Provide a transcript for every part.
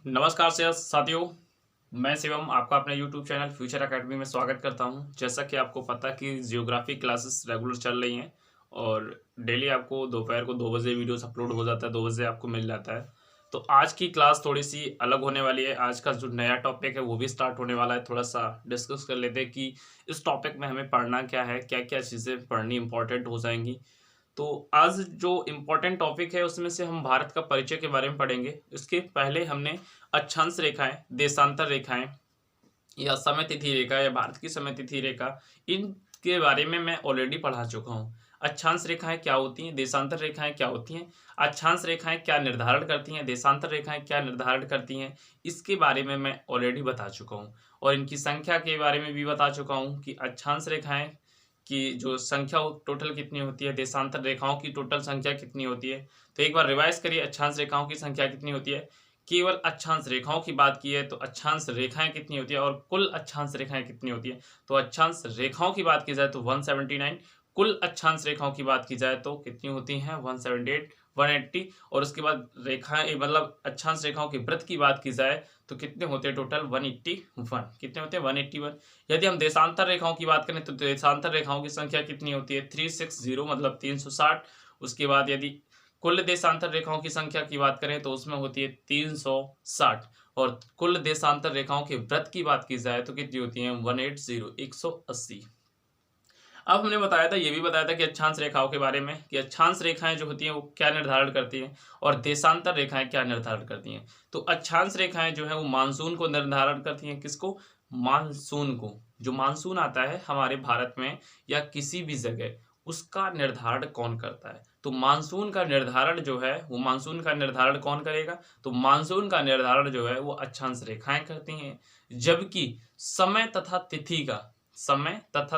नमस्कार से साथियों, मैं शिवम आपका अपने YouTube चैनल फ्यूचर एकेडमी में स्वागत करता हूं। जैसा कि आपको पता कि जियोग्राफी क्लासेस रेगुलर चल रही हैं और डेली आपको दोपहर को 2 बजे वीडियोस अपलोड हो जाता है, 2 बजे आपको मिल जाता है। तो आज की क्लास थोड़ी सी अलग होने वाली है। आज का जो नया टॉपिक है वो भी स्टार्ट होने वाला है। थोड़ा सा डिस्कस कर लेते हैं कि इस टॉपिक में हमें पढ़ना क्या है, क्या क्या चीज़ें पढ़नी इंपॉर्टेंट हो जाएंगी। तो आज जो इम्पोर्टेंट टॉपिक है उसमें से हम भारत का परिचय के बारे में पढ़ेंगे। इसके पहले हमने अक्षांश रेखाएं, देशांतर रेखाएं या समय तिथि रेखा या भारत की समय तिथि रेखा, इनके बारे में मैं ऑलरेडी पढ़ा चुका हूँ। अक्षांश रेखाएं क्या होती हैं, देशांतर रेखाएं क्या होती हैं, अक्षांश रेखाएं क्या निर्धारण करती हैं, देशांतर रेखाएं क्या निर्धारण करती हैं, इसके बारे में मैं ऑलरेडी बता चुका हूँ। और इनकी संख्या के बारे में भी बता चुका हूँ कि अक्षांश रेखाएं की जो संख्या टोटल कितनी होती है, देशांतर रेखाओं की टोटल संख्या कितनी होती है। तो एक बार रिवाइज करिए, अक्षांश रेखाओं की संख्या कितनी होती है। केवल अक्षांश रेखाओं की बात की है तो अक्षांश रेखाएं कितनी होती है और कुल अक्षांश रेखाएं कितनी होती है। तो अक्षांश रेखाओं की बात की जाए तो 179, कुल अक्षांश रेखाओं की बात की जाए तो कितनी होती हैं 178, 180। और उसके बाद रेखाएं मतलब अक्षांश रेखाओं के वृत्त की बात की जाए तो कितने होते हैं टोटल 181। कितने होते हैं 181। यदि हम देशांतर रेखाओं की बात करें तो देशांतर रेखाओं की संख्या कितनी होती है 360 मतलब 360। उसके बाद यदि कुल देशांतर रेखाओं की संख्या की बात करें तो उसमें होती है 360। और कुल देशांतर रेखाओं के वृत्त की बात की जाए तो कितनी होती है 180, 180। अब हमने बताया था, ये भी बताया था कि अक्षांश रेखाओं के बारे में कि अक्षांश रेखाएं जो होती हैं वो क्या निर्धारण करती हैं और देशांतर रेखाएं क्या निर्धारण करती हैं। तो अक्षांश रेखाएं जो है वो मानसून को निर्धारण करती हैं। किसको? मानसून को। जो मानसून आता है हमारे भारत में या किसी भी जगह, उसका निर्धारण कौन करता है? तो मानसून का निर्धारण जो है वो मानसून का निर्धारण कौन करेगा? तो मानसून का निर्धारण जो है वो अक्षांश रेखाएं करती हैं। जबकि समय तथा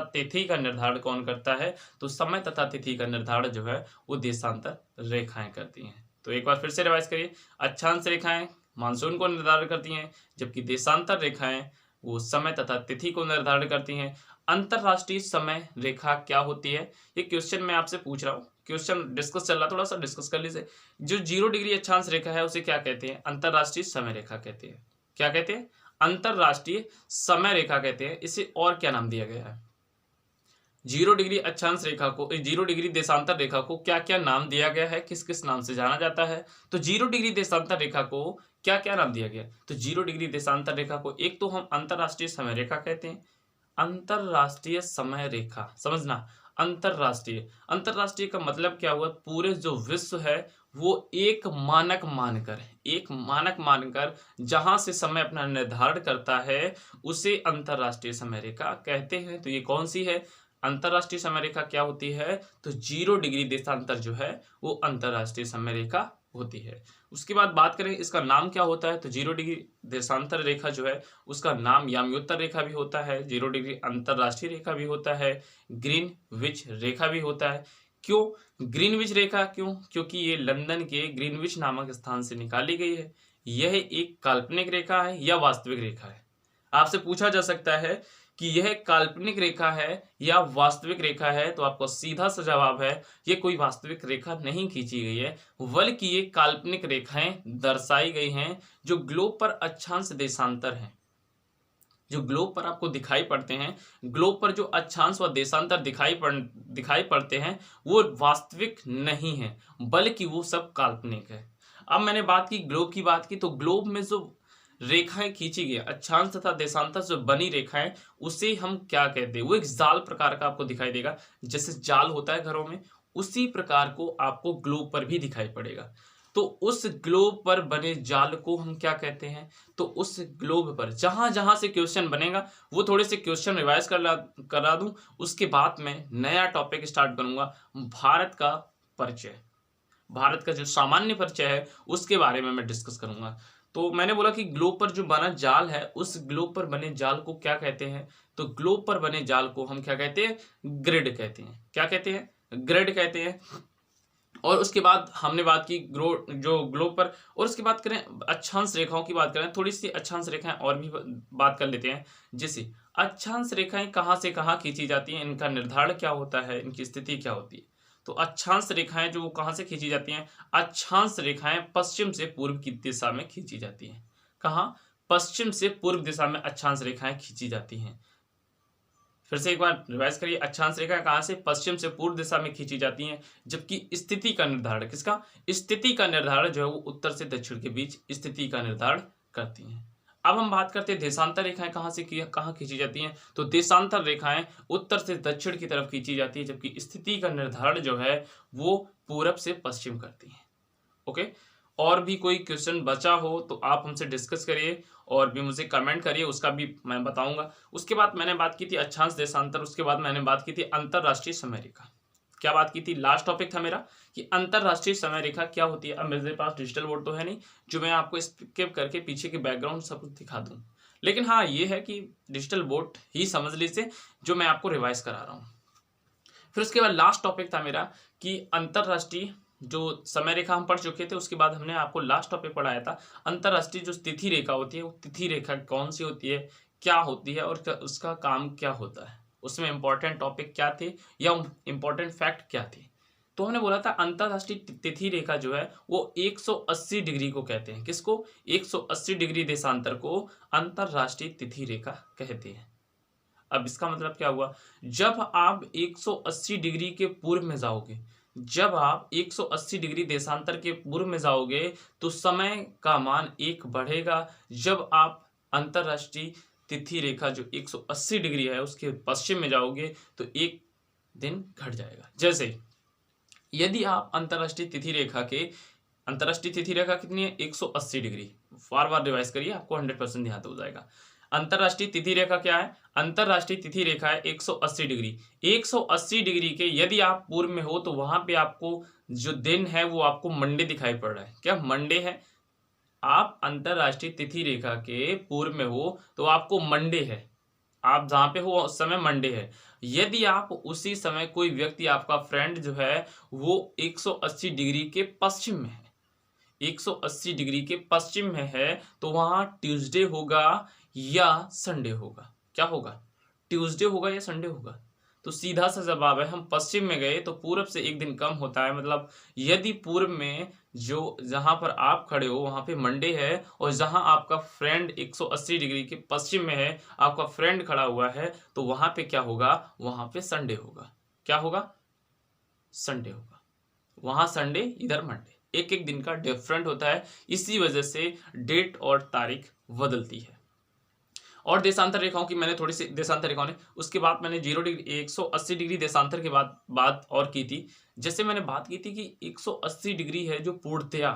तिथि का निर्धारण कौन करता है? तो समय तथा तिथि का निर्धारण जो है वो देशांतर रेखाएं करती हैं। तो एक बार फिर से रिवाइज करिए, अक्षांश रेखाएं मानसून को निर्धारण करती हैं, जबकि देशांतर रेखाएं वो समय तथा तिथि को निर्धारण करती हैं। अंतरराष्ट्रीय समय रेखा क्या होती है? ये क्वेश्चन मैं आपसे पूछ रहा हूँ, क्वेश्चन डिस्कस चल रहा, थोड़ा सा डिस्कस कर लीजिए। जो 0 डिग्री अक्षांश रेखा है उसे क्या कहते हैं? अंतरराष्ट्रीय समय रेखा कहते हैं। क्या कहते हैं? अंतरराष्ट्रीय समय रेखा कहते हैं। इसे और क्या नाम दिया गया है? 0 डिग्री अक्षांश रेखा को, 0 डिग्री देशांतर रेखा को क्या क्या नाम दिया गया है, किस किस नाम से जाना जाता है? तो 0 डिग्री देशांतर रेखा को क्या क्या नाम दिया गया? तो 0 डिग्री देशांतर रेखा को एक तो हम अंतरराष्ट्रीय समय रेखा कहते हैं। अंतरराष्ट्रीय समय रेखा, समझना, अंतरराष्ट्रीय, अंतरराष्ट्रीय का मतलब क्या हुआ? पूरे जो विश्व है वो एक मानक मानकर जहां से समय अपना निर्धारण करता है उसे अंतरराष्ट्रीय समय रेखा कहते हैं। तो ये कौन सी है? अंतरराष्ट्रीय समय रेखा क्या होती है? तो 0 डिग्री देशांतर जो है वो अंतरराष्ट्रीय समय रेखा होती है। उसके बाद बात करें इसका नाम क्या होता है, तो 0 डिग्री देशांतर रेखा जो है उसका नाम याम्योत्तर रेखा भी होता है, 0 डिग्री अंतरराष्ट्रीय रेखा भी होता है, ग्रीनविच रेखा भी होता है। क्यों ग्रीनविच रेखा? क्यों? क्योंकि ये लंदन के ग्रीनविच नामक स्थान से निकाली गई है। यह एक काल्पनिक रेखा है या वास्तविक रेखा है? आपसे पूछा जा सकता है कि यह काल्पनिक रेखा है या वास्तविक रेखा है, तो आपको सीधा सा जवाब है ये कोई वास्तविक रेखा नहीं खींची गई है, बल्कि ये काल्पनिक रेखाएं दर्शाई गई हैं जो ग्लोब पर अक्षांश देशांतर हैं। जो ग्लोब पर आपको दिखाई पड़ते हैं, ग्लोब पर जो अक्षांश व देशांतर दिखाई पड़ते हैं वो वास्तविक नहीं है, बल्कि वो सब काल्पनिक है। अब मैंने बात की ग्लोब की, बात की तो ग्लोब में जो रेखाएं खींची गई, अक्षांश तथा देशांतर जो बनी रेखाएं, उसे हम क्या कहते हैं? वो एक जाल प्रकार का आपको दिखाई देगा। जैसे जाल होता है घरों में, उसी प्रकार को आपको ग्लोब पर भी दिखाई पड़ेगा। तो उस ग्लोब पर बने जाल को हम क्या कहते हैं? तो उस ग्लोब पर जहां जहां से क्वेश्चन बनेगा वो थोड़े से क्वेश्चन रिवाइज करा दूं, उसके बाद मैं नया टॉपिक स्टार्ट करूंगा, भारत का परिचय। भारत का जो सामान्य परिचय है उसके बारे में मैं डिस्कस करूंगा। तो मैंने बोला कि ग्लोब पर जो बना जाल है, उस ग्लोब पर बने जाल को क्या कहते हैं? तो ग्लोब पर बने जाल को हम क्या कहते हैं? ग्रिड कहते हैं। क्या कहते हैं? ग्रिड कहते हैं। और उसके बाद हमने बात की जो ग्लोब पर, और उसके बाद करें अक्षांश रेखाओं की बात करें, थोड़ी सी अक्षांश रेखाएं और भी बात कर लेते हैं। जैसे अक्षांश रेखाएं कहाँ से कहाँ खींची जाती हैं, इनका निर्धारण क्या होता है, इनकी स्थिति क्या होती है? तो अक्षांश रेखाएं जो कहाँ से खींची जाती हैं? अक्षांश रेखाएं पश्चिम से पूर्व की दिशा में खींची जाती हैं। कहाँ? पश्चिम से पूर्व दिशा में अक्षांश रेखाएं खींची जाती हैं। फिर से एक बार रिवाइज करिए, अक्षांश रेखा कहाँ से? पश्चिम से पूर्व दिशा में खींची जाती हैं, जबकि स्थिति का निर्धारण, किसका? स्थिति का निर्धारण जो है वो उत्तर से दक्षिण के बीच स्थिति का निर्धारण करती हैं। अब हम बात करते हैं देशांतर रेखाएं कहाँ खींची जाती हैं। तो देशांतर रेखाएं उत्तर से दक्षिण की तरफ खींची जाती है, जबकि स्थिति का निर्धारण जो है वो पूरब से पश्चिम करती है। ओके, और भी कोई क्वेश्चन बचा हो तो आप हमसे डिस्कस करिए और भी मुझे कमेंट करिए, उसका भी मैं बताऊंगा। उसके बाद मैंने बात की थी अक्षांश देशांतर, उसके बाद मैंने बात की थी अंतरराष्ट्रीय समय रेखा। क्या बात की थी? लास्ट टॉपिक था मेरा कि अंतरराष्ट्रीय समय रेखा क्या होती है। अब मेरे पास डिजिटल बोर्ड तो है नहीं जो मैं आपको स्किप करके पीछे के बैकग्राउंड सब कुछ दिखा दूं, लेकिन हाँ ये है कि डिजिटल बोर्ड ही समझ लीजिए जो मैं आपको रिवाइज करा रहा हूँ। फिर उसके बाद लास्ट टॉपिक था मेरा कि अंतरराष्ट्रीय जो समय रेखा हम पढ़ चुके थे, उसके बाद हमने आपको लास्ट टॉपिक पढ़ाया था अंतरराष्ट्रीय जो तिथि रेखा होती है, वो तिथि रेखा कौन सी होती है, क्या होती है और उसका काम क्या होता है, उसमें इंपॉर्टेंट टॉपिक क्या थे या इंपॉर्टेंट फैक्ट क्या थे। तो हमने बोला था अंतरराष्ट्रीय तिथि रेखा जो है वो 180 डिग्री को कहते हैं। किसको? 180 डिग्री देशांतर को अंतरराष्ट्रीय तिथि रेखा कहते हैं। अब इसका मतलब क्या हुआ? जब आप 180 डिग्री के पूर्व में जाओगे, जब आप 180 डिग्री देशांतर के पूर्व में जाओगे तो समय का मान 1 बढ़ेगा। जब आप अंतरराष्ट्रीय तिथि रेखा जो 180 डिग्री है उसके पश्चिम में जाओगे तो 1 दिन घट जाएगा। जैसे यदि आप अंतरराष्ट्रीय तिथि रेखा कितनी है? 180 डिग्री। बार बार रिवाइज करिए, आपको 100% ध्यान हो जाएगा। अंतरराष्ट्रीय तिथि रेखा क्या है? अंतरराष्ट्रीय तिथि रेखा है 180 डिग्री। 180 डिग्री के यदि आप पूर्व में हो तो वहां पे आपको जो दिन है वो आपको मंडे दिखाई पड़ रहा है। क्या मंडे है? आप अंतरराष्ट्रीय तिथि रेखा के पूर्व में हो तो आपको मंडे है, आप जहां पे हो उस समय मंडे है। यदि आप उसी समय कोई व्यक्ति, आपका फ्रेंड जो है वो 180 डिग्री के पश्चिम में है, 180 डिग्री के पश्चिम में है तो वहां ट्यूसडे होगा या संडे होगा। क्या होगा? ट्यूसडे होगा या संडे होगा। तो सीधा सा जवाब है, हम पश्चिम में गए तो पूरब से 1 दिन कम होता है। मतलब यदि पूर्व में जो जहां पर आप खड़े हो वहां पे मंडे है और जहां आपका फ्रेंड 180 डिग्री के पश्चिम में है, आपका फ्रेंड खड़ा हुआ है, तो वहां पे क्या होगा? वहां पे संडे होगा। क्या होगा? संडे होगा। वहां संडे, इधर मंडे, एक एक दिन का डिफरेंट होता है। इसी वजह से डेट और तारीख बदलती है। और देशांतर रेखाओं की मैंने थोड़ी सी देशांतर रेखाओं ने, उसके बाद मैंने 0 डिग्री 180 डिग्री देशांतर के बाद बात और की थी। जैसे मैंने बात की थी कि 180 डिग्री है जो पूर्णतया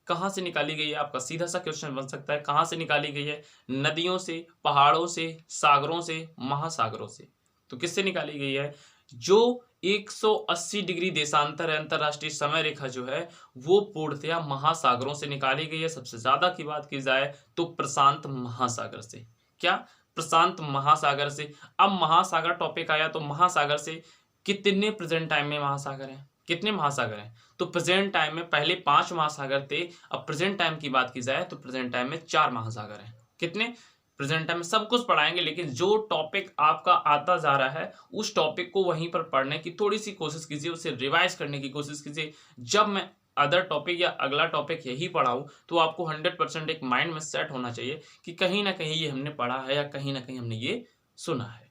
कहाँ से निकाली गई है। आपका सीधा सा क्वेश्चन बन सकता है, कहाँ से निकाली गई है? नदियों से, पहाड़ों से, सागरों से, महासागरों से। तो किससे निकाली गई है? जो 180 डिग्री देशांतर है, अंतरराष्ट्रीय समय रेखा जो है वो पूर्णतया महासागरों से निकाली गई है। सबसे ज्यादा की बात की जाए तो प्रशांत महासागर से। क्या? प्रशांत महासागर से। अब महासागर टॉपिक आया तो महासागर से कितने प्रेजेंट टाइम में महासागर हैं? कितने महासागर हैं? तो प्रेजेंट टाइम में पहले 5 महासागर थे, अब प्रेजेंट टाइम की बात की जाए तो प्रेजेंट टाइम में 4 महासागर हैं। कितने? प्रेजेंट टाइम में सब कुछ पढ़ाएंगे, लेकिन जो टॉपिक आपका आता जा रहा है उस टॉपिक को वहीं पर पढ़ने की थोड़ी सी कोशिश कीजिए, उसे रिवाइज करने की कोशिश कीजिए। जब मैं अदर टॉपिक या अगला टॉपिक यही पढ़ाऊं तो आपको 100% एक माइंड में सेट होना चाहिए कि कहीं ना कहीं ये हमने पढ़ा है या कहीं ना कहीं हमने ये सुना है।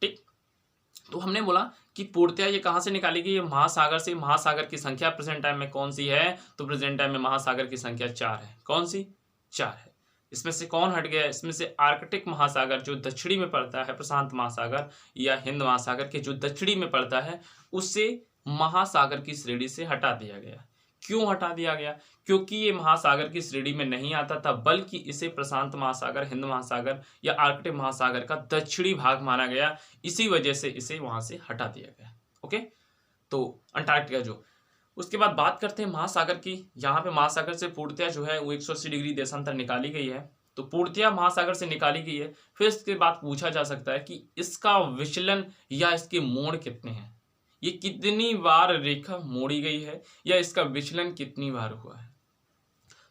ठीक, तो हमने बोला कि पूर्णतया ये कहाँ से निकाली गई? ये महासागर से। महासागर की संख्या प्रेजेंट टाइम में कौन सी है? तो प्रेजेंट टाइम में महासागर की संख्या 4 है। कौन सी? 4 है। इसमें से कौन हट गया? इसमें से आर्कटिक महासागर जो दक्षिणी में पड़ता है, प्रशांत महासागर या हिंद महासागर के जो दक्षिणी में पड़ता है, उससे महासागर की श्रेणी से हटा दिया गया। क्यों हटा दिया गया? क्योंकि ये महासागर की श्रेणी में नहीं आता था, बल्कि इसे प्रशांत महासागर, हिंद महासागर या आर्कटिक महासागर का दक्षिणी भाग माना गया। इसी वजह से इसे वहां से हटा दिया गया। ओके, तो अंटार्कटिका जो, उसके बाद बात करते हैं महासागर की। यहाँ पे महासागर से पूर्णतया जो है वो 180 डिग्री देशांतर निकाली गई है, तो पूर्णतया महासागर से निकाली गई है। फिर इसके बाद पूछा जा सकता है कि इसका विचलन या इसके मोड़ कितने हैं? ये कितनी बार रेखा मोड़ी गई है या इसका विचलन कितनी बार हुआ है?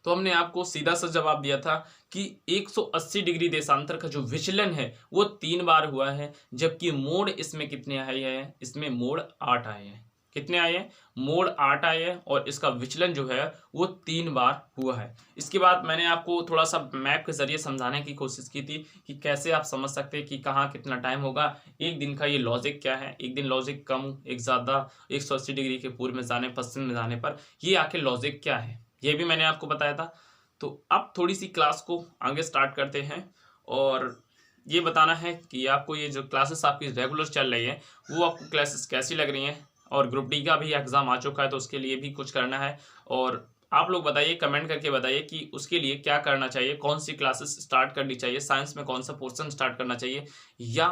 तो हमने आपको सीधा सा जवाब दिया था कि 180 डिग्री देशांतर का जो विचलन है वो 3 बार हुआ है, जबकि मोड़ इसमें कितने आए हैं? इसमें मोड़ 8 आए हैं। कितने आए हैं? मोड़ 8 आए हैं और इसका विचलन जो है वो 3 बार हुआ है। इसके बाद मैंने आपको थोड़ा सा मैप के जरिए समझाने की कोशिश की थी कि कैसे आप समझ सकते हैं कि कहाँ कितना टाइम होगा, एक दिन का ये लॉजिक क्या है, एक दिन लॉजिक कम एक ज़्यादा 180 डिग्री के पूर्व में जाने पश्चिम में जाने पर ये आखिर लॉजिक क्या है, ये भी मैंने आपको बताया था। तो अब थोड़ी सी क्लास को आगे स्टार्ट करते हैं और ये बताना है कि आपको ये जो क्लासेस आपकी रेगुलर चल रही है वो आपको क्लासेस कैसी लग रही हैं। और ग्रुप डी का भी एग्ज़ाम आ चुका है तो उसके लिए भी कुछ करना है और आप लोग बताइए, कमेंट करके बताइए कि उसके लिए क्या करना चाहिए, कौन सी क्लासेस स्टार्ट करनी चाहिए, साइंस में कौन सा पोर्शन स्टार्ट करना चाहिए, या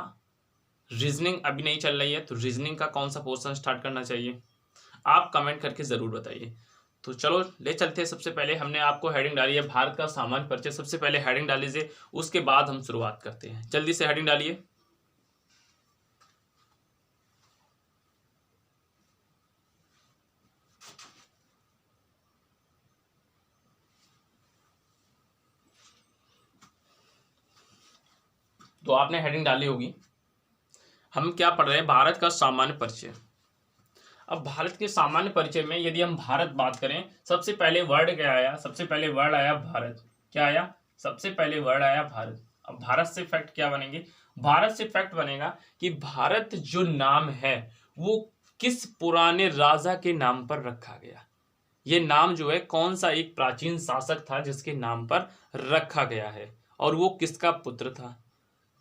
रीजनिंग अभी नहीं चल रही है तो रीजनिंग का कौन सा पोर्शन स्टार्ट करना चाहिए, आप कमेंट करके ज़रूर बताइए। तो चलो ले चलते हैं। सबसे पहले हमने आपको हेडिंग डाली है भारत का सामान्य परिचय। सबसे पहले हेडिंग डाल लीजिए, उसके बाद हम शुरुआत करते हैं। जल्दी से हेडिंग डालिए। तो आपने हेडिंग डाली होगी। हम क्या पढ़ रहे हैं? भारत का सामान्य परिचय। अब भारत के सामान्य परिचय में यदि हम भारत बात करें, सबसे पहले वर्ड क्या आया? सबसे पहले वर्ड आया भारत। क्या आया? सबसे पहले वर्ड आया भारत। अब भारत से फैक्ट क्या बनेंगे? भारत से फैक्ट बनेगा कि भारत जो नाम है वो किस पुराने राजा के नाम पर रखा गया। ये नाम जो है कौन सा एक प्राचीन शासक था जिसके नाम पर रखा गया है और वो किसका पुत्र था?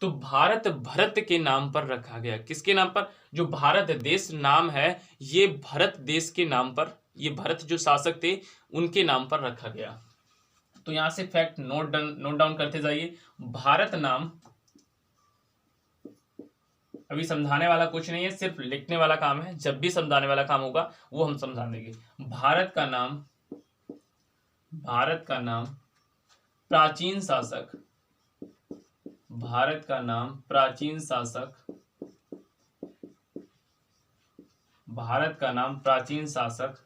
तो भारत भरत के नाम पर रखा गया। किसके नाम पर? जो भारत देश नाम है ये भरत देश के नाम पर, ये भरत जो शासक थे उनके नाम पर रखा गया। तो यहां से फैक्ट नोट डाउन करते जाइए। भारत नाम, अभी समझाने वाला कुछ नहीं है, सिर्फ लिखने वाला काम है। जब भी समझाने वाला काम होगा वो हम समझा देंगे। भारत का नाम, भारत का नाम प्राचीन शासक, भारत का नाम प्राचीन शासक, भारत का नाम प्राचीन शासक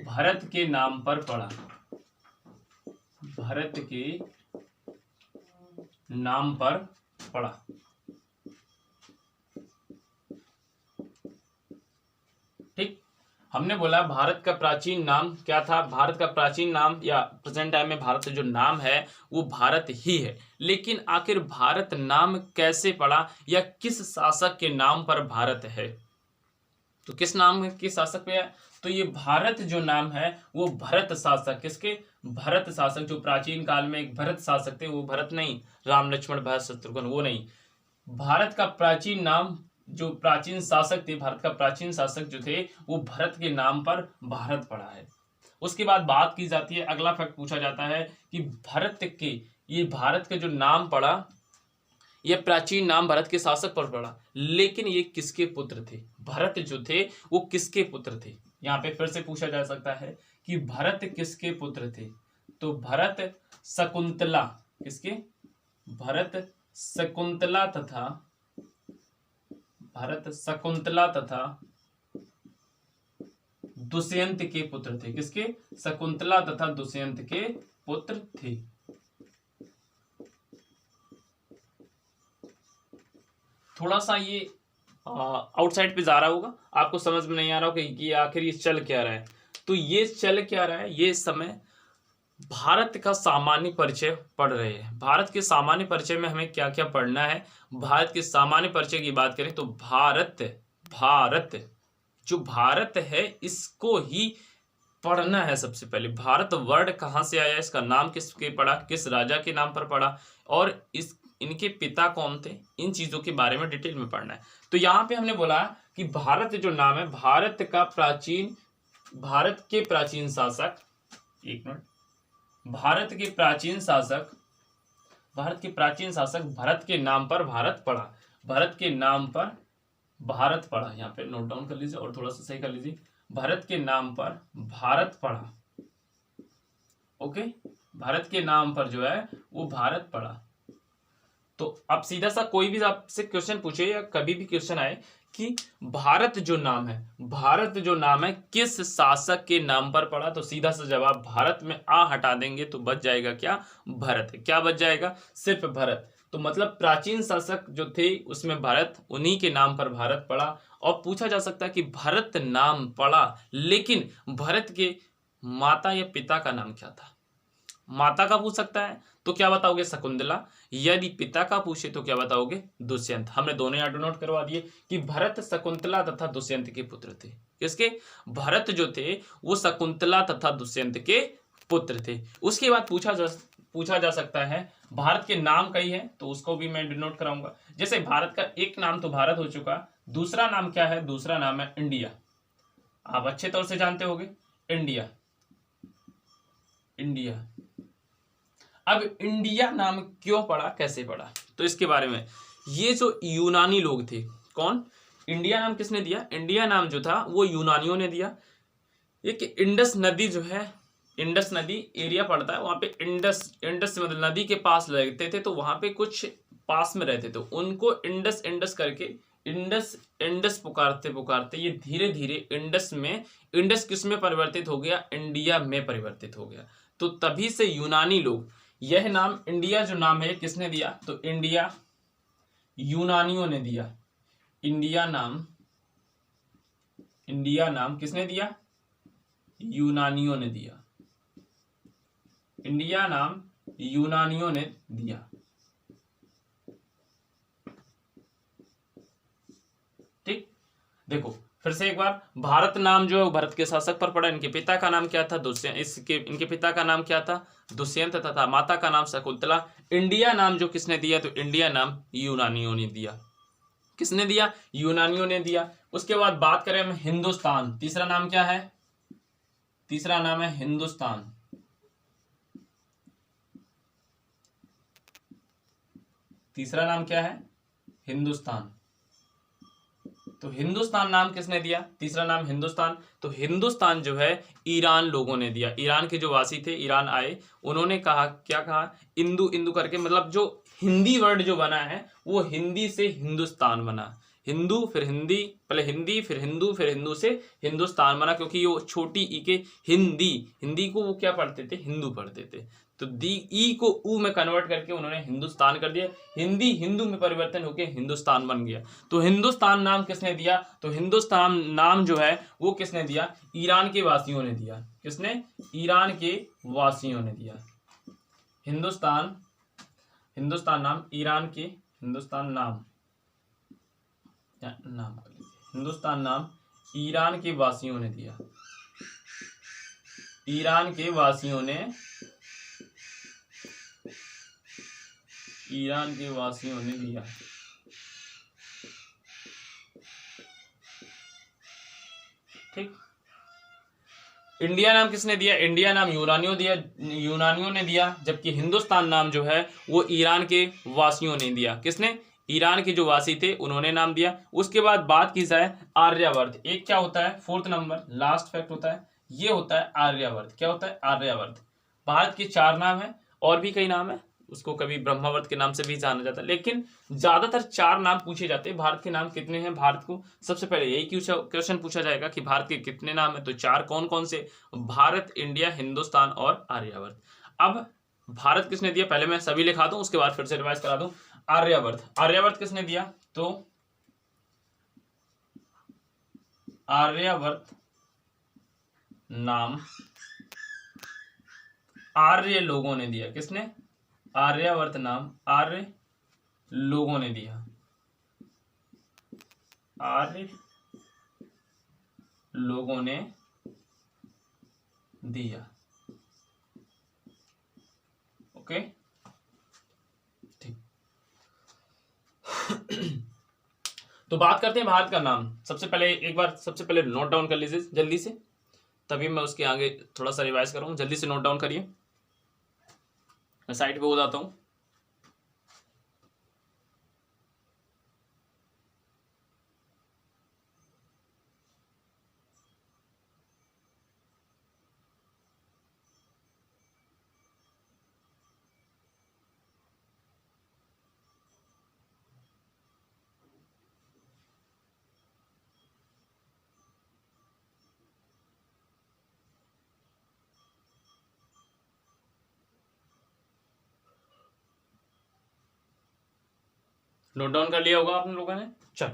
भरत के नाम पर पड़ा, भरत के नाम पर पड़ा। ठीक, हमने बोला भारत का प्राचीन नाम क्या था? भारत का प्राचीन नाम या प्रेजेंट टाइम में भारत जो नाम है वो भारत ही है। लेकिन आखिर भारत नाम कैसे पड़ा या किस शासक के नाम पर भारत है? तो किस नाम के शासक पे है? तो ये भारत जो नाम है वो भरत शासक, किसके? भरत शासक, जो प्राचीन काल में एक भरत शासक थे, वो भरत नहीं, राम लक्ष्मण भरत शत्रुघ्न वो नहीं। भारत का प्राचीन नाम, जो प्राचीन शासक थे, भारत का प्राचीन शासक जो थे वो भरत के नाम पर भारत पड़ा है। उसके बाद बात की जाती है, अगला फैक्ट पूछा जाता है कि भरत के, ये भारत के जो नाम पड़ा, यह प्राचीन नाम भरत के शासक पर पड़ा, लेकिन ये किसके पुत्र थे? भरत जो थे वो किसके पुत्र थे? यहाँ पे फिर से पूछा जा सकता है कि भरत किसके पुत्र थे? तो भरत शकुंतला, किसके? भरत शकुंतला तथा, भरत शकुंतला तथा दुष्यंत के पुत्र थे। किसके? शकुंतला तथा दुष्यंत के पुत्र थे। थोड़ा सा ये आउटसाइड पे जा रहा होगा, आपको समझ में नहीं आ रहा होगा कि आखिर ये चल क्या रहा है। तो ये चल क्या रहा है, ये समय भारत का सामान्य परिचय पढ़ रहे हैं। भारत के सामान्य परिचय में हमें क्या क्या पढ़ना है? भारत के सामान्य परिचय की बात करें तो भारत, भारत जो भारत है इसको ही पढ़ना है। सबसे पहले भारत वर्ड कहाँ से आया, इसका नाम किसके पड़ा, किस राजा के नाम पर पड़ा, और इनके पिता कौन थे, इन चीजों के बारे में डिटेल में पढ़ना है। तो यहाँ पे हमने बोला कि भारत जो नाम है, भारत का प्राचीन, भारत के प्राचीन शासक, एक मिनट, भारत के प्राचीन शासक, भारत के प्राचीन शासक भरत के नाम पर भारत पड़ा, भरत के नाम पर भारत पड़ा। यहाँ पे नोट डाउन कर लीजिए और थोड़ा सा सही कर लीजिए, भरत के नाम पर भारत पड़ा। ओके, भारत के नाम पर जो है वो भारत पड़ा। तो अब सीधा सा कोई भी आपसे क्वेश्चन पूछे या कभी भी क्वेश्चन आए कि भारत जो नाम है, भारत जो नाम है किस शासक के नाम पर पड़ा, तो सीधा सा जवाब भारत में आ हटा देंगे तो बच जाएगा क्या, भरत। क्या बच जाएगा, सिर्फ भरत। तो मतलब प्राचीन शासक जो थे उसमें भारत, उन्हीं के नाम पर भारत पड़ा। और पूछा जा सकता है कि भरत नाम पड़ा, लेकिन भरत के माता या पिता का नाम क्या था। माता का पूछ सकता है तो क्या बताओगे, शकुंतला। यदि पिता का पूछे तो क्या बताओगे, दुष्यंत। हमने दोनों यहाँ नोट करवा दिए कि भरत शकुंतला तथा दुष्यंत के पुत्र थे। किसके, भरत जो थे वो शकुंतला तथा दुष्यंत के पुत्र थे। उसके बाद पूछा जा सकता है भारत के नाम कई है, तो उसको भी मैं डिनोट कराऊंगा। जैसे भारत का एक नाम तो भारत हो चुका, दूसरा नाम क्या है, दूसरा नाम है इंडिया। आप अच्छे तौर से जानते होंगे, इंडिया। इंडिया, अब इंडिया नाम क्यों पड़ा, कैसे पड़ा, तो इसके बारे में, ये जो यूनानी लोग थे, कौन, इंडिया नाम किसने दिया, इंडिया नाम जो था वो यूनानियों ने दिया। एक इंडस नदी जो है, इंडस नदी एरिया पड़ता है, वहां पे इंडस, इंडस मतलब नदी के पास रहते थे, तो वहां पे कुछ पास में रहते थे, उनको इंडस इंडस करके इंडस इंडस पुकारते पुकारते ये धीरे धीरे इंडस में, इंडस किस में परिवर्तित हो गया, इंडिया में परिवर्तित हो गया। तो तभी से यूनानी लोग, यह नाम इंडिया जो नाम है किसने दिया, तो इंडिया यूनानियों ने दिया। इंडिया नाम, इंडिया नाम किसने दिया, यूनानियों ने दिया। इंडिया नाम यूनानियों ने दिया। ठीक, देखो फिर से एक बार, भारत नाम जो है भारत के शासक पर पड़ा। इनके पिता का नाम क्या था, दुष्यंत। इनके पिता का नाम क्या था, दुष्यंत, तथा माता का नाम शकुंतला। इंडिया नाम जो किसने दिया, तो इंडिया नाम यूनानियों ने दिया। किसने दिया, यूनानियों ने दिया। उसके बाद बात करें हम हिंदुस्तान, तीसरा नाम क्या है, तीसरा नाम है हिंदुस्तान। तीसरा नाम क्या है, हिंदुस्तान। तो हिंदुस्तान नाम किसने दिया, तीसरा नाम हिंदुस्तान। तो हिंदुस्तान जो है ईरान लोगों ने दिया। ईरान के जो वासी थे, ईरान आए, उन्होंने कहा, क्या कहा, इंदु इंदु करके, मतलब जो हिंदी वर्ड जो बना है वो हिंदी से हिंदुस्तान बना। हिंदू फिर हिंदी, पहले हिंदी फिर हिंदू, फिर हिंदू से हिंदुस्तान बना, क्योंकि वो छोटी ई के हिंदी, हिंदी को वो क्या पढ़ते थे, हिंदू पढ़ते थे। तो दी ई को ऊ में कन्वर्ट करके उन्होंने हिंदुस्तान कर दिया। हिंदी हिंदू में परिवर्तन होकर हिंदुस्तान बन गया। तो हिंदुस्तान नाम किसने दिया, तो हिंदुस्तान नाम जो है वो किसने दिया, ईरान के वासियों ने दिया। किसने, ईरान के वासियों ने दिया। हिंदुस्तान, हिंदुस्तान नाम ईरान के, हिंदुस्तान नाम, नाम कर लीजिए, हिंदुस्तान नाम ईरान के वासियों ने दिया। ईरान के वासियों ने, ईरान के वासियों ने दिया। ठीक, इंडिया नाम किसने दिया, इंडिया नाम यूनानियों दिया, यूनानियों ने दिया। जबकि हिंदुस्तान नाम जो है वो ईरान के वासियों ने दिया। किसने, ईरान के जो वासी थे उन्होंने नाम दिया। उसके बाद बात की जाए आर्यावर्त, एक क्या होता है, फोर्थ नंबर लास्ट फैक्ट होता है, ये होता है आर्यावर्त। क्या होता है, आर्यावर्त। भारत के 4 नाम है, और भी कई नाम है, उसको कभी ब्रह्मावर्त के नाम से भी जाना जाता है, लेकिन ज्यादातर 4 नाम पूछे जाते हैं। भारत के नाम कितने हैं, भारत को सबसे पहले यही क्वेश्चन पूछा जाएगा कि भारत के कितने नाम है, तो 4 कौन कौन से, भारत, इंडिया, हिंदुस्तान और आर्यावर्त। अब भारत किसने दिया, पहले मैं सभी लिखा दूं, उसके बाद फिर से रिवाइज करा दूं। आर्यावर्त, आर्यावर्त किसने दिया, तो आर्यावर्त नाम आर्य लोगों ने दिया। किसने, आर्यावर्त नाम आर्य लोगों ने दिया। आर्य लोगों ने दिया। ओके, ठीक। तो बात करते हैं भारत का नाम। सबसे पहले एक बार, सबसे पहले नोट डाउन कर लीजिए जल्दी से, तभी मैं उसके आगे थोड़ा सा रिवाइज करूँ। जल्दी से नोट डाउन करिए, मैं साइड पे हो जाता हूँ। नोट डाउन कर लिया होगा आप लोगों ने। चलो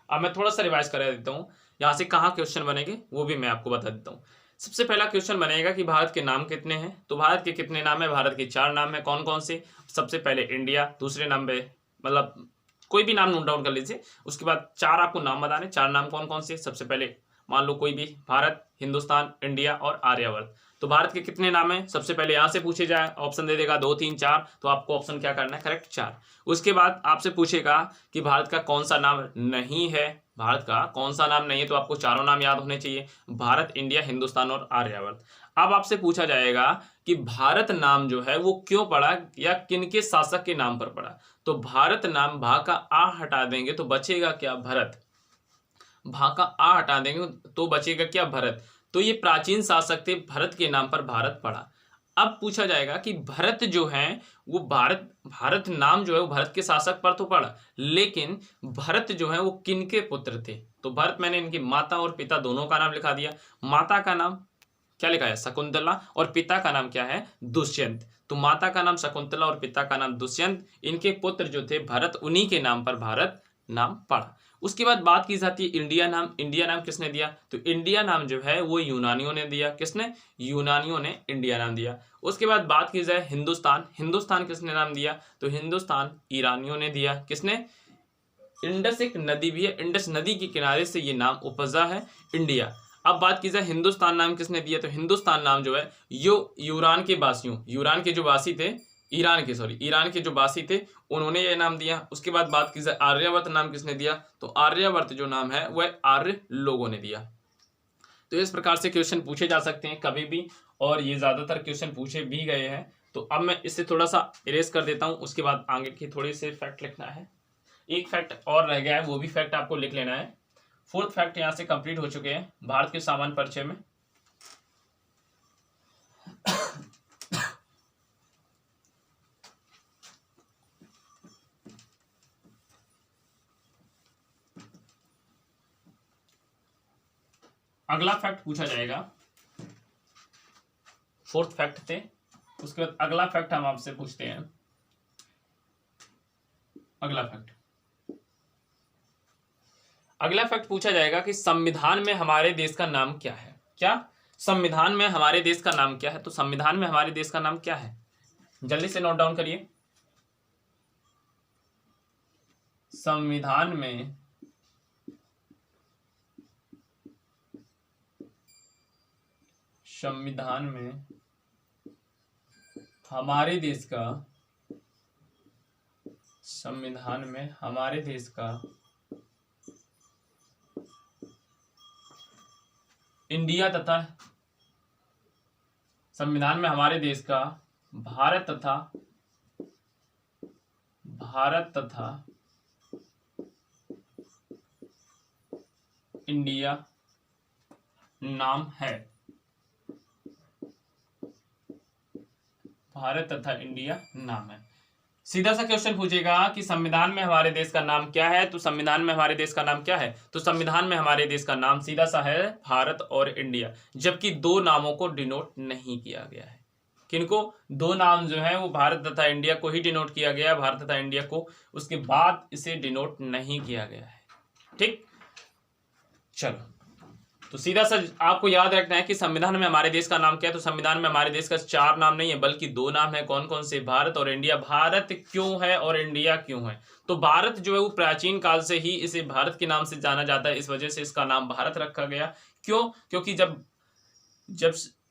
अब मैं थोड़ा सा रिवाइज करा देता हूँ, यहाँ से कहाँ क्वेश्चन बनेंगे वो भी मैं आपको बता देता हूँ। सबसे पहला क्वेश्चन बनेगा कि भारत के नाम कितने हैं, तो भारत के कितने नाम है, भारत के 4 नाम है। कौन कौन से? सबसे पहले इंडिया, दूसरे नाम पे मतलब कोई भी नाम नोट डाउन कर लीजिए, उसके बाद 4 आपको नाम बताने। 4 नाम कौन कौन से? सबसे पहले मान लो कोई भी, भारत, हिंदुस्तान, इंडिया और आर्यावर्त। तो भारत के कितने नाम है? सबसे पहले यहाँ से पूछे जाए, ऑप्शन दे देगा 2 3 4, तो आपको ऑप्शन क्या करना है? करेक्ट 4। उसके बाद आपसे पूछेगा कि भारत का कौन सा नाम नहीं है, भारत का कौन सा नाम नहीं है, तो आपको चारों नाम याद होने चाहिए, भारत, इंडिया, हिंदुस्तान और आर्यावर्त। अब आपसे पूछा जाएगा कि भारत नाम जो है वो क्यों पड़ा या किनके शासक के नाम पर पड़ा। तो भारत नाम, भा का आ हटा देंगे तो बचेगा क्या? भरत। भा का आ हटा देंगे तो बचेगा क्या? भरत। तो ये प्राचीन शासक थे, भरत के नाम पर भारत पड़ा। अब पूछा जाएगा कि भरत जो है वो भारत नाम जो है वो भरत के शासक पर तो पड़ा, लेकिन भरत जो है वो किनके पुत्र थे? तो भरत मैंने इनकी माता और पिता दोनों का नाम लिखा दिया। माता का नाम क्या लिखा है? शकुंतला, और पिता का नाम क्या है? दुष्यंत। तो माता का नाम शकुंतला और पिता का नाम दुष्यंत, इनके पुत्र जो थे भरत, उन्हीं के नाम पर भारत नाम पड़ा। उसके बाद बात की जाती है इंडिया नाम। इंडिया नाम किसने दिया? तो इंडिया नाम जो है वो यूनानियों ने दिया। किसने? यूनानियों ने इंडिया नाम दिया। उसके बाद बात की जाए हिंदुस्तान। हिंदुस्तान किसने नाम दिया? तो हिंदुस्तान ईरानियों ने दिया। किसने? इंडस एक नदी भी है, इंडस नदी के किनारे से ये नाम उपजा है, इंडिया। अब बात की जाए हिंदुस्तान नाम किसने दिया? तो हिंदुस्तान नाम जो है यूरान के वासियों, यूरान के जो वासी थे, ईरान के जो वासी थे उन्होंने ये नाम दिया। उसके बाद बात की जाए आर्यावर्त नाम किसने दिया? तो आर्यावर्त जो नाम है वह आर्य लोगों ने दिया। तो इस प्रकार से क्वेश्चन पूछे जा सकते हैं कभी भी, और ये ज्यादातर क्वेश्चन पूछे भी गए हैं। तो अब मैं इससे थोड़ा सा इरेज कर देता हूँ, उसके बाद आगे की थोड़ी से फैक्ट लिखना है। एक फैक्ट और रह गया है, वो भी फैक्ट आपको लिख लेना है। 4th फैक्ट यहाँ से कंप्लीट हो चुके हैं भारत के सामान्य परिचय में। अगला फैक्ट पूछा जाएगा, 4th फैक्ट थे, उसके बाद अगला फैक्ट हम आपसे पूछते हैं। अगला फैक्ट पूछा जाएगा कि संविधान में हमारे देश का नाम क्या है? क्या? संविधान में हमारे देश का नाम क्या है? तो संविधान में हमारे देश का नाम क्या है? जल्दी से नोट डाउन करिए। संविधान में हमारे देश का, संविधान में हमारे देश का इंडिया तथा, संविधान में हमारे देश का भारत तथा इंडिया नाम है। भारत तथा इंडिया नाम है। सीधा सा क्वेश्चन पूछेगा कि संविधान में हमारे देश का नाम क्या है? तो संविधान में हमारे देश का नाम क्या है? तो संविधान में हमारे देश का नाम सीधा सा है भारत और इंडिया, जबकि 2 नामों को डिनोट नहीं किया गया है। किनको? 2 नाम जो है वो भारत तथा इंडिया को ही डिनोट किया गया है, भारत तथा इंडिया को, उसके बाद इसे डिनोट नहीं किया गया है। ठीक, चलो तो सीधा सा आपको याद रखना है कि संविधान में हमारे देश का नाम क्या है। तो संविधान में हमारे देश का 4 नाम नहीं है बल्कि 2 नाम है। कौन कौन से? भारत और इंडिया। भारत क्यों है और इंडिया क्यों है? तो भारत जो है वो प्राचीन काल से ही इसे भारत के नाम से जाना जाता है, इस वजह से इसका नाम भारत रखा गया। क्यों? क्योंकि जब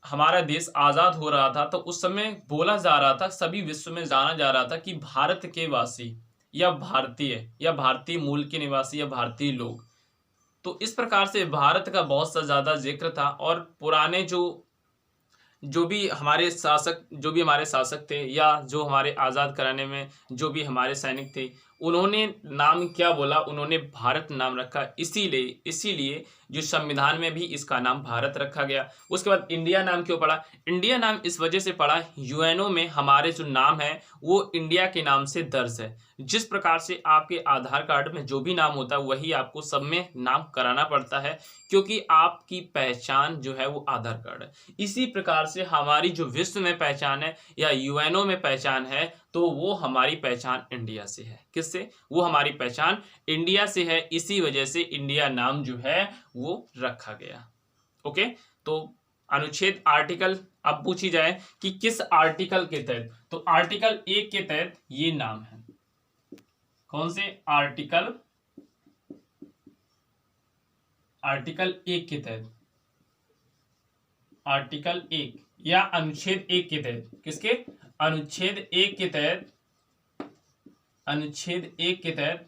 हमारा देश आजाद हो रहा था तो उस समय बोला जा रहा था, सभी विश्व में जाना जा रहा था कि भारत के वासी या भारतीय मूल के निवासी या भारतीय लोग, तो इस प्रकार से भारत का बहुत सा ज्यादा जिक्र था। और पुराने जो भी हमारे शासक थे या जो हमारे आज़ाद कराने में जो भी हमारे सैनिक थे, उन्होंने नाम क्या बोला? उन्होंने भारत नाम रखा। इसीलिए जो संविधान में भी इसका नाम भारत रखा गया। उसके बाद इंडिया नाम क्यों पड़ा? इंडिया नाम इस वजह से पड़ा, यूएनओ में हमारे जो नाम है वो इंडिया के नाम से दर्ज है। जिस प्रकार से आपके आधार कार्ड में जो भी नाम होता है वही आपको सब में नाम कराना पड़ता है, क्योंकि आपकी पहचान जो है वो आधार कार्ड है। इसी प्रकार से हमारी जो विश्व में पहचान है या यूएनओ में पहचान है तो वो हमारी पहचान इंडिया से है। किससे? वो हमारी पहचान इंडिया से है, इसी वजह से इंडिया नाम जो है वो रखा गया। ओके, तो अनुच्छेद आर्टिकल अब पूछी जाए कि किस आर्टिकल के तहत, तो आर्टिकल 1 के तहत ये नाम है। कौन से आर्टिकल? आर्टिकल 1 के तहत, आर्टिकल 1 या अनुच्छेद 1 के तहत। किसके? अनुच्छेद 1 के तहत, अनुच्छेद 1 के तहत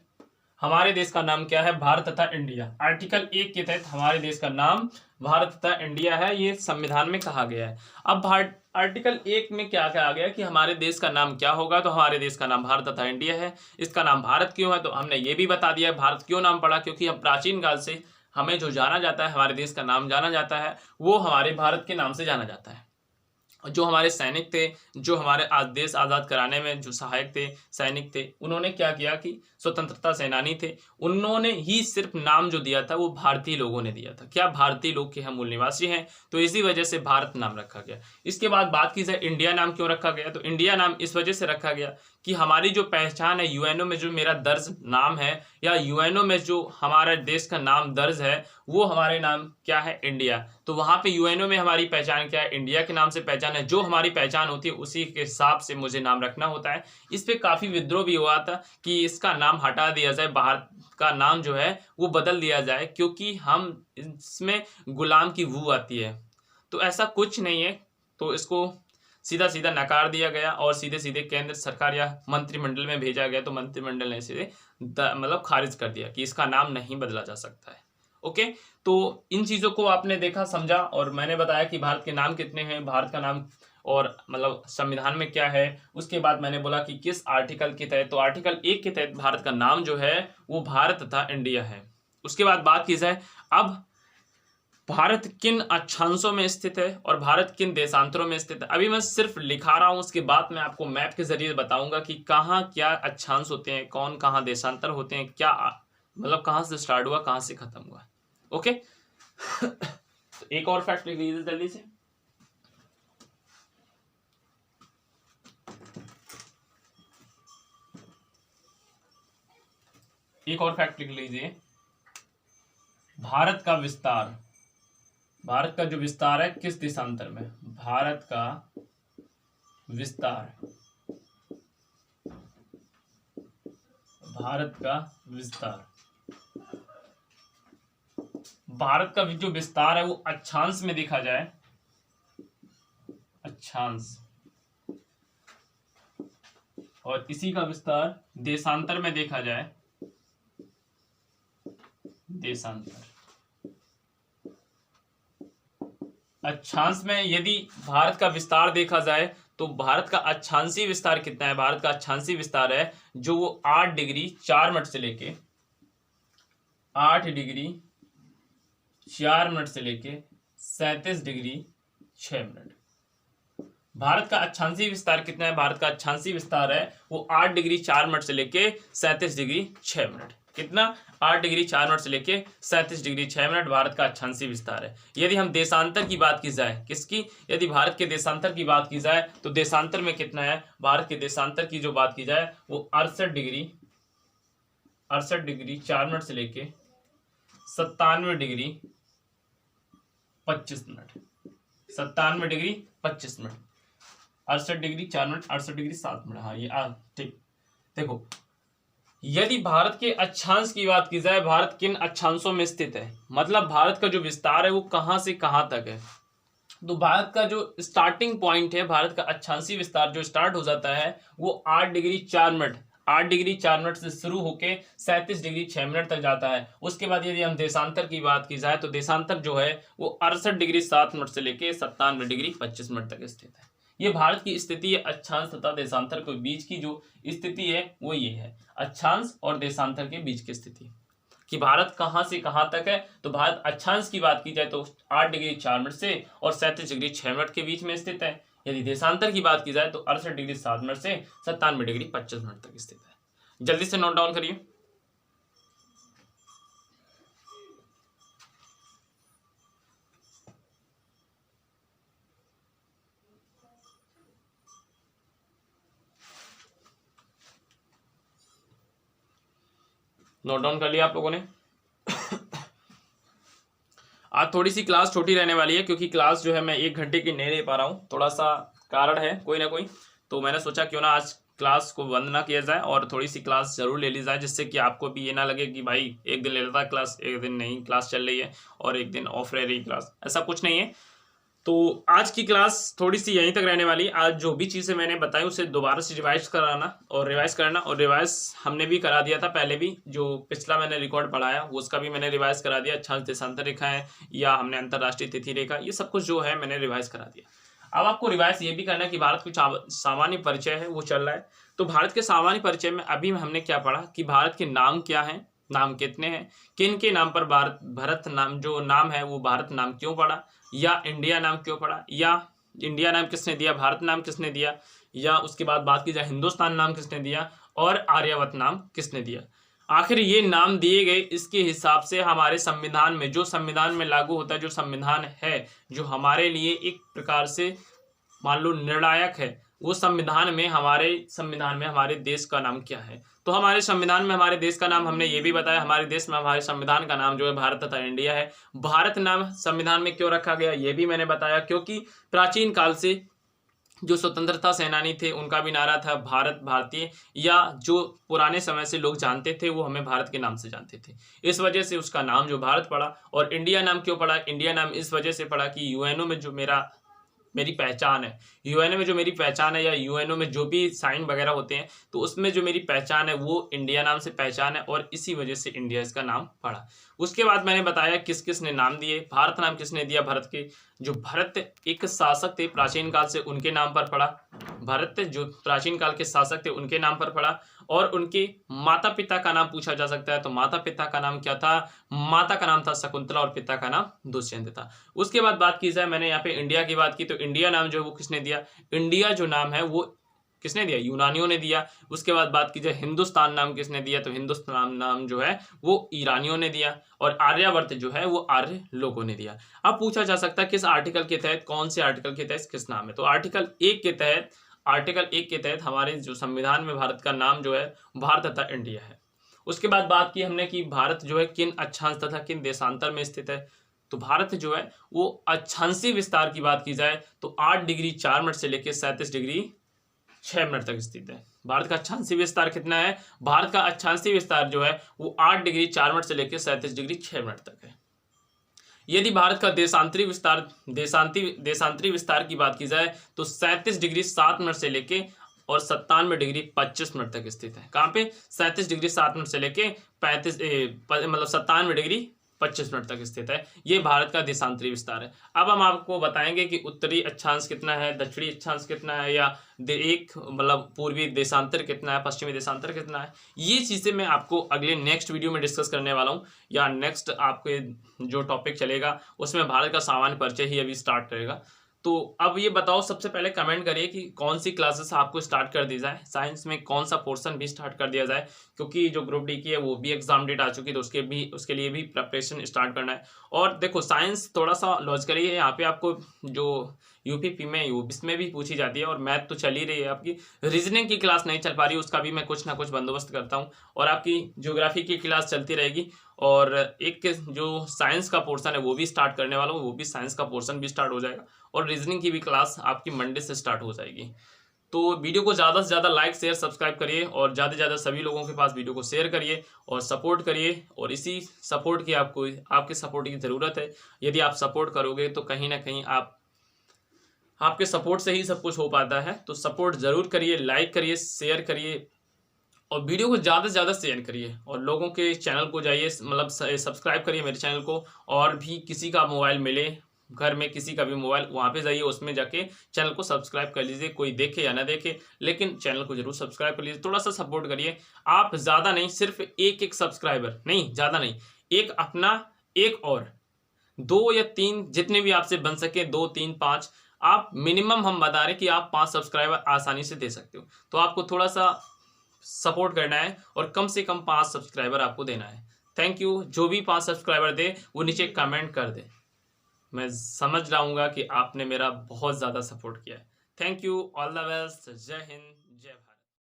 हमारे देश का नाम क्या है? भारत तथा इंडिया। आर्टिकल 1 के तहत हमारे देश का नाम भारत तथा इंडिया है, ये संविधान में कहा गया है। अब आर्टिकल 1 में क्या कहा गया कि हमारे देश का नाम क्या होगा? तो हमारे देश का नाम भारत तथा इंडिया है। इसका नाम भारत क्यों है? तो हमने ये भी बता दिया है भारत क्यों नाम पड़ा, क्योंकि हम प्राचीन काल से हमें जो जाना जाता है, हमारे देश का नाम जाना जाता है, वो हमारे भारत के नाम से जाना जाता है। जो हमारे सैनिक थे, जो हमारे देश आज़ाद कराने में जो सहायक थे, सैनिक थे, उन्होंने क्या किया कि स्वतंत्रता सेनानी थे, उन्होंने ही सिर्फ नाम जो दिया था वो भारतीय लोगों ने दिया था। क्या? भारतीय लोग के हम मूल निवासी हैं, तो इसी वजह से भारत नाम रखा गया। इसके बाद बात की जाए इंडिया नाम क्यों रखा गया, तो इंडिया नाम इस वजह से रखा गया कि हमारी जो पहचान है, यूएनओ में जो मेरा दर्ज नाम है, या यूएनओ में जो हमारे देश का नाम दर्ज है, वो हमारे नाम क्या है? इंडिया। तो वहां पे यूएनओ में हमारी पहचान क्या है? इंडिया के नाम से पहचान है। जो हमारी पहचान होती है उसी के हिसाब से मुझे नाम रखना होता है। इस पे काफी विद्रोह भी हुआ था कि इसका नाम हटा दिया जाए, भारत का नाम जो है वो बदल दिया जाए, क्योंकि हम इसमें गुलाम की वो आती है। तो ऐसा कुछ नहीं है, तो इसको सीधा सीधा नकार दिया गया और सीधे सीधे केंद्र सरकार या मंत्रिमंडल में भेजा गया, तो मंत्रिमंडल ने सीधे मतलब खारिज कर दिया कि इसका नाम नहीं बदला जा सकता है। ओके, तो इन चीजों को आपने देखा, समझा, और मैंने बताया कि भारत के नाम कितने हैं, भारत का नाम और मतलब संविधान में क्या है। उसके बाद मैंने बोला कि किस आर्टिकल के तहत, तो आर्टिकल 1 के तहत भारत का नाम जो है वो भारत तथा इंडिया है। उसके बाद बात की जाए अब भारत किन अक्षांशों में स्थित है और भारत किन देशांतरों में स्थित है। अभी मैं सिर्फ लिखा रहा हूं, उसके बाद मैं आपको मैप के जरिए बताऊंगा कि कहाँ क्या अक्षांश होते हैं, कौन कहाँ देशांतर होते हैं, क्या मतलब कहाँ से स्टार्ट हुआ, कहाँ से खत्म हुआ। ओके, तो एक और फैक्ट लिख लीजिए जल्दी से। एक और फैक्ट लिख लीजिए, भारत का विस्तार, भारत का जो विस्तार है किस देशांतर में, भारत का विस्तार, भारत का विस्तार, भारत का जो विस्तार है वो अक्षांश में देखा जाए, अक्षांश, और इसी का विस्तार देशांतर में देखा जाए, देशांतर। अक्षांश में यदि भारत का विस्तार देखा जाए तो भारत का अक्षांशीय विस्तार कितना है? भारत का अक्षांशीय विस्तार है जो वो 8 डिग्री 4 मिनट से लेके 8 डिग्री 4 मिनट से लेके 37 डिग्री 6 मिनट। भारत का अक्षांशीय विस्तार कितना है? भारत का अक्षांशीय विस्तार है वो 8 डिग्री 4 मिनट से लेके 37 डिग्री 6 मिनट। कितना? 8 डिग्री 4 मिनट से लेके 37 डिग्री 6 मिनट भारत का अक्षांशीय विस्तार है। यदि हम देशांतर की बात की जाए, किसकी? यदि भारत के देशांतर की बात की जाए तो देशांतर में कितना है? भारत के देशांतर की जो बात की जाए वो 68 डिग्री 4 मिनट से लेके 97 degree 25 minute, 97 degree 25 minute, 68 degree 4 minute, 68 degree 7 minute. हाँ, ये ठीक। देखो, यदि भारत के अक्षांश की बात की जाए, भारत किन अक्षांशों में स्थित है, मतलब भारत का जो विस्तार है वो कहां से कहां तक है, तो भारत का जो स्टार्टिंग पॉइंट है, भारत का अक्षांशीय विस्तार जो स्टार्ट हो जाता है वो 8 डिग्री 4 मिनट, 8 डिग्री 4 मिनट से शुरू होके 37 डिग्री 6 मिनट तक जाता है। उसके बाद यदि हम देशांतर की बात की जाए तो देशांतर जो है वो 68 डिग्री 7 मिनट से लेके 97 डिग्री 25 मिनट तक स्थित है। ये भारत की स्थिति है अक्षांश तथा देशांतर के बीच की जो स्थिति है वो ये है, अक्षांश और देशांतर के बीच की स्थिति कि भारत कहां से कहां तक है। तो भारत अक्षांश की बात की जाए तो 8 डिग्री 4 मिनट से और 37 डिग्री 6 मिनट के बीच में स्थित है। यदि देशांतर की बात की जाए तो 68 डिग्री 7 मिनट से 97 डिग्री 25 मिनट तक स्थित है। जल्दी से नोट डाउन करिए। नोट डाउन कर लिया आप लोगों ने। आज थोड़ी सी क्लास छोटी रहने वाली है क्योंकि क्लास जो है मैं 1 घंटे की नहीं ले पा रहा हूँ, थोड़ा सा कारण है कोई ना कोई, तो मैंने सोचा क्यों ना आज क्लास को बंद ना किया जाए और थोड़ी सी क्लास जरूर ले ली जाए, जिससे कि आपको भी ये ना लगे कि भाई एक दिन ले लेता क्लास, एक दिन नहीं क्लास चल रही है और एक दिन ऑफ रह रही क्लास, ऐसा कुछ नहीं है। तो आज की क्लास थोड़ी सी यहीं तक रहने वाली। आज जो भी चीज़ें मैंने बताई उसे दोबारा से रिवाइज करना और रिवाइज हमने भी करा दिया था पहले भी, जो पिछला मैंने रिकॉर्ड पढ़ाया उसका भी मैंने रिवाइज करा दिया। अक्षांश देशांतर रेखाएं या हमने अंतर्राष्ट्रीय तिथि रेखा, ये सब कुछ जो है मैंने रिवाइज करा दिया। अब आपको रिवाइज ये भी करना है कि भारत कुछ सामान्य परिचय है वो चल रहा है। तो भारत के सामान्य परिचय में अभी हमने क्या पढ़ा कि भारत के नाम क्या है, नाम कितने हैं, किन के नाम पर भारत नाम जो नाम है वो भारत नाम क्यों पड़ा, या इंडिया नाम क्यों पड़ा, या इंडिया नाम किसने दिया, भारत नाम किसने दिया, या उसके बाद बात की जाए हिंदुस्तान नाम किसने दिया और आर्यवत नाम किसने दिया। आखिर ये नाम दिए गए इसके हिसाब से हमारे संविधान में, जो संविधान में लागू होता है, जो संविधान है जो हमारे लिए एक प्रकार से मान लो निर्णायक है, वो संविधान में हमारे देश का नाम क्या है। तो हमारे संविधान में हमारे देश का नाम हमने ये भी बताया, हमारे देश में हमारे संविधान का नाम जो है भारत तथा इंडिया है। भारत नाम संविधान में क्यों रखा गया ये भी मैंने बताया, क्योंकि प्राचीन काल से जो स्वतंत्रता सेनानी थे उनका भी नारा था भारत भारतीय, या जो पुराने समय से लोग जानते थे वो हमें भारत के नाम से जानते थे, इस वजह से उसका नाम जो भारत पड़ा। और इंडिया नाम क्यों पड़ा, इंडिया नाम इस वजह से पड़ा कि यूएनओ में जो मेरी पहचान है, यूएनओ में जो मेरी पहचान है या यूएनओ में जो भी साइन वगैरह होते हैं तो उसमें जो मेरी पहचान है वो इंडिया नाम से पहचान है और इसी वजह से इंडिया इसका नाम पड़ा। उसके बाद मैंने बताया किस किस ने नाम दिए। भारत नाम किसने दिया, भारत के जो भरत एक शासक थे प्राचीन काल से उनके नाम पर पड़ा, भरत जो प्राचीन काल के शासक थे उनके नाम पर पड़ा। और उनके माता पिता का नाम पूछा जा सकता है, तो माता पिता का नाम क्या था, माता का नाम था शकुंतला और पिता का नाम दुष्यंत था। उसके बाद बात की जाए, मैंने यहाँ पे इंडिया की बात की, तो इंडिया नाम जो है वो किसने दिया, इंडिया जो नाम है वो किसने दिया, यूनानियों ने दिया। उसके बाद बात की जाए हिंदुस्तान नाम किसने दिया, तो हिंदुस्तान नाम जो है वो ईरानियों ने दिया। और आर्यावर्त जो है वो आर्य लोगों ने दिया। अब पूछा जा सकता है किस आर्टिकल के तहत, कौन से आर्टिकल के तहत किस नाम है, तो आर्टिकल 1 के तहत हमारे जो संविधान में भारत का नाम जो है भारत तथा इंडिया है। उसके बाद बात की हमने कि भारत जो है किन अक्षांश तथा किन देशांतर में स्थित है, तो भारत जो है वो अक्षांशीय विस्तार की बात की जाए तो 8 डिग्री 4 मिनट से लेकर 37 डिग्री 6 मिनट तक स्थित है। भारत का अक्षांशीय विस्तार कितना है, भारत का अक्षांशीय विस्तार जो है वो 8 डिग्री 4 मिनट से लेकर 37 डिग्री 6 मिनट तक है। यदि भारत का देशांतरी विस्तार की बात की जाए तो 37 डिग्री 7 मिनट से लेके और 97 डिग्री 25 मिनट तक स्थित है। कहाँ पे, 37 डिग्री 7 मिनट से लेके 97 डिग्री 25 मिनट तक स्थित है। ये भारत का देशांतरी विस्तार है। अब हम आपको बताएंगे कि उत्तरी अक्षांश कितना है, दक्षिणी अक्षांश कितना है, या पूर्वी देशांतर कितना है, पश्चिमी देशांतर कितना है। ये चीज़ें मैं आपको अगले नेक्स्ट वीडियो में डिस्कस करने वाला हूँ, या नेक्स्ट आपके जो टॉपिक चलेगा उसमें भारत का सामान्य परिचय ही अभी स्टार्ट करेगा। तो अब ये बताओ, सबसे पहले कमेंट करिए कि कौन सी क्लासेस आपको स्टार्ट कर दी जाए, साइंस में कौन सा पोर्शन भी स्टार्ट कर दिया जाए, क्योंकि जो ग्रुप डी की है वो भी एग्जाम डेट आ चुकी है, तो उसके लिए भी प्रिपरेशन स्टार्ट करना है। और देखो साइंस थोड़ा सा लॉजिकली है, यहाँ पे आपको जो यूपीपी में इसमें भी पूछी जाती है, और मैथ तो चल ही रही है आपकी। रीजनिंग की क्लास नहीं चल पा रही, उसका भी मैं कुछ ना कुछ बंदोबस्त करता हूँ, और आपकी ज्योग्राफी की क्लास चलती रहेगी। और एक जो साइंस का पोर्शन है वो भी स्टार्ट करने वाला हूँ, वो भी साइंस का पोर्शन भी स्टार्ट हो जाएगा, और रीजनिंग की भी क्लास आपकी मंडे से स्टार्ट हो जाएगी। तो वीडियो को ज़्यादा से ज़्यादा लाइक शेयर सब्सक्राइब करिए, और ज़्यादा से ज़्यादा सभी लोगों के पास वीडियो को शेयर करिए और सपोर्ट करिए। और इसी सपोर्ट की आपके सपोर्ट की ज़रूरत है। यदि आप सपोर्ट करोगे तो कहीं ना कहीं आपके सपोर्ट से ही सब कुछ हो पाता है। तो सपोर्ट ज़रूर करिए, लाइक करिए, शेयर करिए, और वीडियो को ज़्यादा से ज़्यादा शेयर करिए, और लोगों के चैनल को जाइए, सब्सक्राइब करिए मेरे चैनल को। और भी किसी का मोबाइल मिले घर में, किसी का भी मोबाइल, वहाँ पे जाइए, उसमें जाके चैनल को सब्सक्राइब कर लीजिए। कोई देखे या ना देखे, लेकिन चैनल को जरूर सब्सक्राइब कर लीजिए, थोड़ा सा सपोर्ट करिए। आप ज़्यादा नहीं, सिर्फ एक सब्सक्राइबर नहीं, ज़्यादा नहीं, एक अपना, एक और 2 या 3 जितने भी आपसे बन सके, 2 3 5 आप मिनिमम हम बता रहे कि आप 5 सब्सक्राइबर आसानी से दे सकते हो। तो आपको थोड़ा सा सपोर्ट करना है और कम से कम 5 सब्सक्राइबर आपको देना है। Thank you. जो भी 5 सब्सक्राइबर दे वो नीचे कमेंट कर दे, मैं समझ लाऊंगा कि आपने मेरा बहुत ज़्यादा सपोर्ट किया है। Thank you, all the best, जय हिंद।